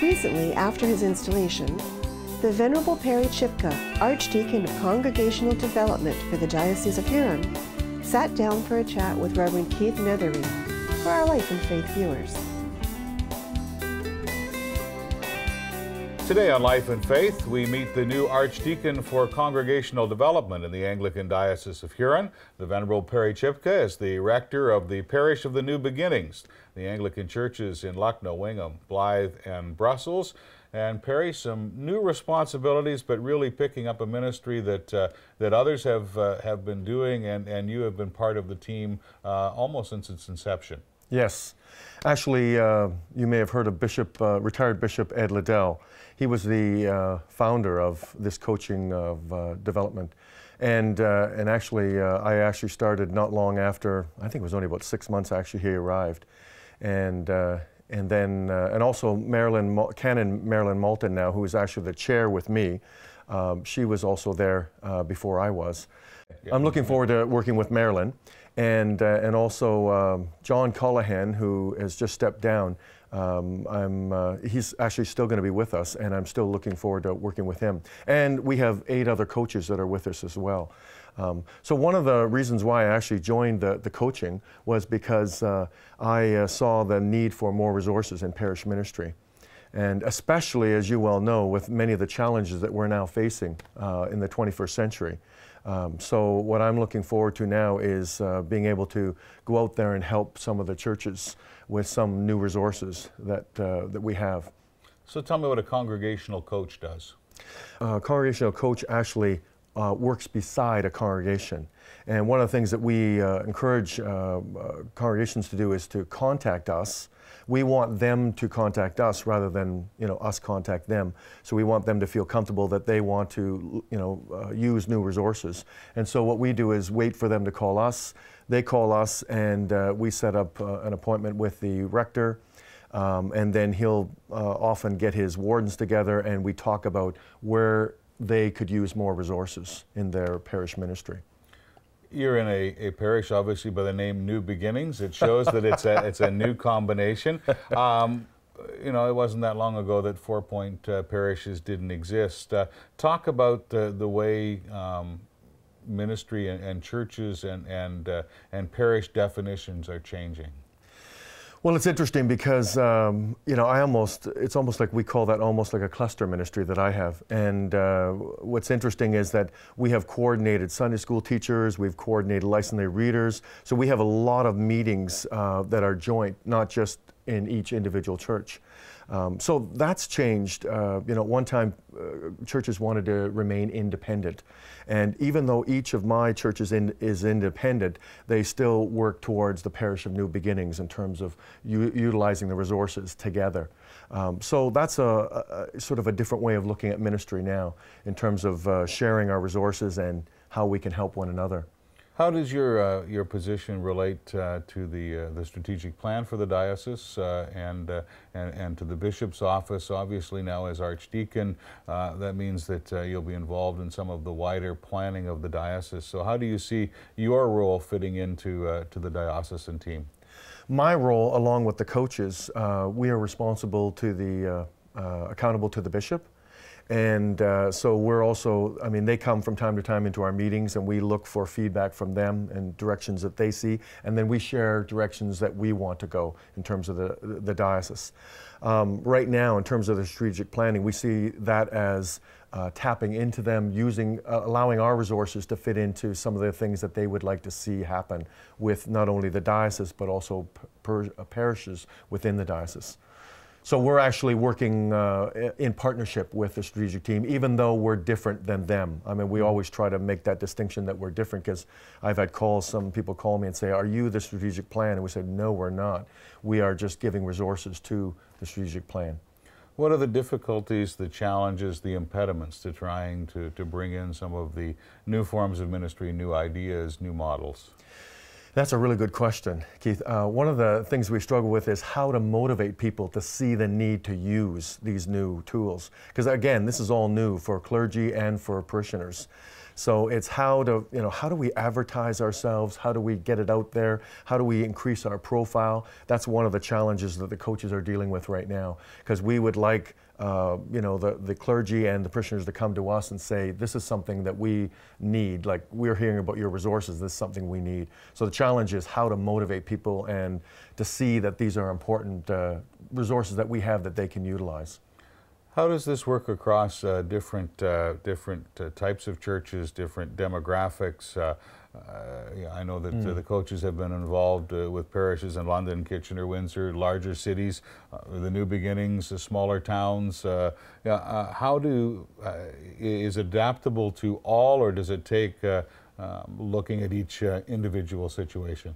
recently, after his installation, the Venerable Perry Chuipka, Archdeacon of Congregational Development for the Diocese of Huron, sat down for a chat with Reverend Keith Nethery for our Life and Faith viewers. Today on Life and Faith, we meet the new Archdeacon for Congregational Development in the Anglican Diocese of Huron. The Venerable Perry Chuipka is the rector of the Parish of the New Beginnings, the Anglican churches in Lucknow, Wingham, Blythe, and Brussels. And Perry, some new responsibilities, but really picking up a ministry that others have been doing, and you have been part of the team almost since its inception. Yes. Actually, you may have heard of retired Bishop Ed Liddell. He was the founder of this coaching of development. And actually, I actually started not long after, I think it was only about 6 months actually he arrived. And also Canon Marilyn Moulton now, who is actually the chair with me, she was also there before I was. I'm looking forward to working with Marilyn. And also John Callahan, who has just stepped down. He's actually still going to be with us, and I'm still looking forward to working with him. And we have 8 other coaches that are with us as well. So one of the reasons why I actually joined the coaching was because I saw the need for more resources in parish ministry. And especially, as you well know, with many of the challenges that we're now facing in the 21st century. So what I'm looking forward to now is being able to go out there and help some of the churches with some new resources that we have. So tell me what a congregational coach does. A congregational coach actually works beside a congregation. And one of the things that we encourage congregations to do is to contact us. We want them to contact us rather than us contact them. So we want them to feel comfortable that they want to use new resources. And so what we do is wait for them to call us. They call us, and we set up an appointment with the rector. And then he'll often get his wardens together, and we talk about where they could use more resources in their parish ministry. You're in a parish, obviously, by the name New Beginnings. It shows that it's a new combination. It wasn't that long ago that 4-point parishes didn't exist. Talk about the way ministry and churches and parish definitions are changing. Well, it's interesting because, it's almost like we call that almost like a cluster ministry that I have. And what's interesting is that we have coordinated Sunday school teachers, we've coordinated licensed readers. So we have a lot of meetings that are joint, not just in each individual church. So that's changed. One time churches wanted to remain independent. And even though each of my churches is independent, they still work towards the Parish of New Beginnings in terms of utilizing the resources together. So that's a sort of a different way of looking at ministry now in terms of sharing our resources and how we can help one another. How does your position relate to the strategic plan for the diocese and to the bishop's office? Obviously, now as Archdeacon, that means that you'll be involved in some of the wider planning of the diocese. So, how do you see your role fitting into to the diocesan team? My role, along with the coaches, we are responsible to the accountable to the bishop. And so we're also, they come from time to time into our meetings, and we look for feedback from them and directions that they see, and then we share directions that we want to go in terms of the diocese. Right now, in terms of the strategic planning, we see that as tapping into them, allowing our resources to fit into some of the things that they would like to see happen with not only the diocese, but also parishes within the diocese. So we're actually working in partnership with the strategic team, even though we're different than them. We always try to make that distinction that we're different, because I've had calls, some people call me and say, "Are you the strategic plan?" And we said, "No, we're not. We are just giving resources to the strategic plan." What are the difficulties, the challenges, the impediments to trying to bring in some of the new forms of ministry, new ideas, new models? That's a really good question, Keith. One of the things we struggle with is how to motivate people to see the need to use these new tools. Because again, this is all new for clergy and for parishioners. So it's how do we advertise ourselves? How do we get it out there? How do we increase our profile? That's one of the challenges that the coaches are dealing with right now, because we would like the clergy and the parishioners to come to us and say, this is something that we need. Like, we're hearing about your resources, this is something we need. So the challenge is how to motivate people and to see that these are important resources that we have that they can utilize. How does this work across different types of churches, different demographics? I know that the coaches have been involved with parishes in London, Kitchener, Windsor, larger cities, the New Beginnings, the smaller towns. How is it adaptable to all, or does it take looking at each individual situation?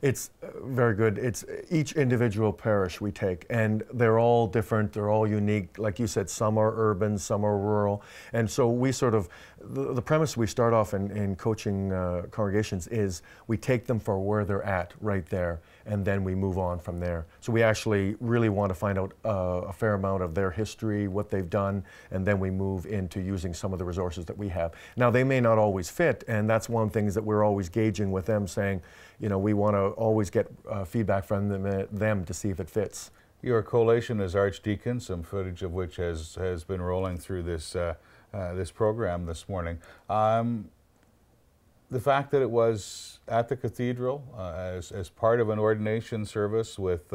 It's very good. It's each individual parish we take, and they're all different, they're all unique. Like you said, some are urban, some are rural. And so we sort of, the premise we start off in coaching congregations is we take them for where they're at right there, and then we move on from there. So we actually really want to find out a fair amount of their history, what they've done, and then we move into using some of the resources that we have. Now, they may not always fit, and that's one of the things that we're always gauging with them, saying, we want to always get feedback from them to see if it fits. Your collation as Archdeacon, some footage of which has been rolling through this this program this morning. The fact that it was at the cathedral as part of an ordination service with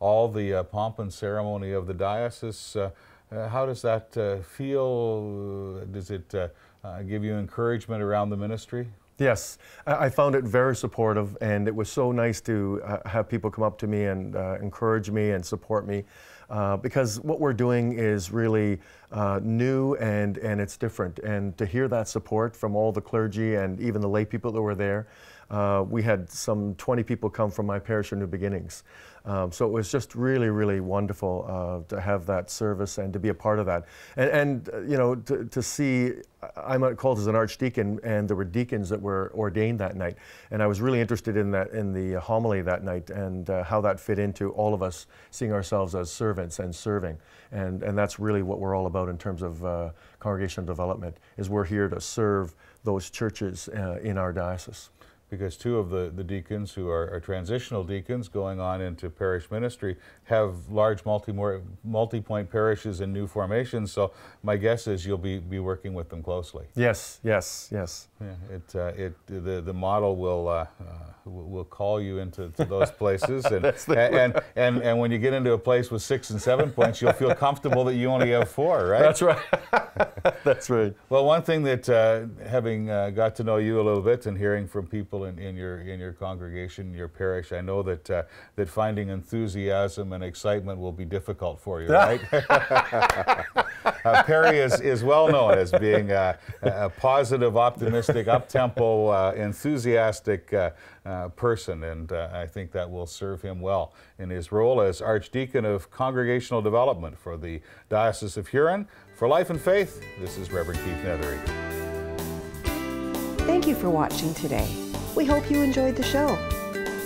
all the pomp and ceremony of the diocese, how does that feel? Does it give you encouragement around the ministry? Yes, I found it very supportive, and it was so nice to have people come up to me and encourage me and support me, because what we're doing is really new and it's different. And to hear that support from all the clergy and even the lay people that were there, we had some 20 people come from my parish of New Beginnings. So it was just really, really wonderful to have that service and to be a part of that. And to see, I'm called as an archdeacon, and there were deacons that were ordained that night. And I was really interested in that, in the homily that night, and how that fit into all of us seeing ourselves as servants and serving. And that's really what we're all about in terms of congregational development, is we're here to serve those churches in our diocese. Because two of the deacons who are transitional deacons going on into parish ministry have large multi-point parishes and new formations, so my guess is you'll be working with them closely. Yes, yes, yes. Yeah, the model will call you into those places, and when you get into a place with 6 and 7 points, you'll feel comfortable that you only have 4, right? That's right. That's right. Well, one thing that having got to know you a little bit and hearing from people in your congregation, your parish, I know that that finding enthusiasm and excitement will be difficult for you, right? Perry is well known as being a positive, optimistic, up-tempo, enthusiastic person, and I think that will serve him well in his role as Archdeacon of Congregational Development for the Diocese of Huron. For Life and Faith, this is Reverend Keith Nethery. Thank you for watching today. We hope you enjoyed the show.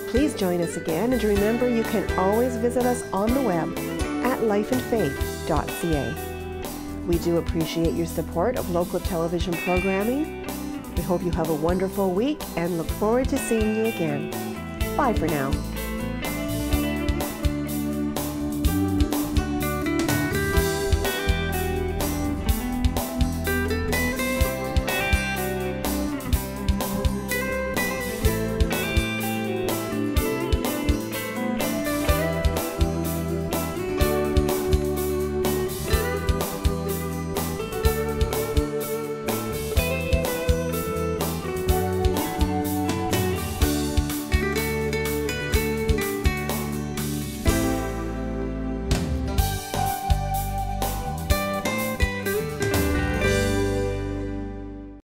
Please join us again, and remember, you can always visit us on the web at lifeandfaith.ca. We do appreciate your support of local television programming. We hope you have a wonderful week and look forward to seeing you again. Bye for now.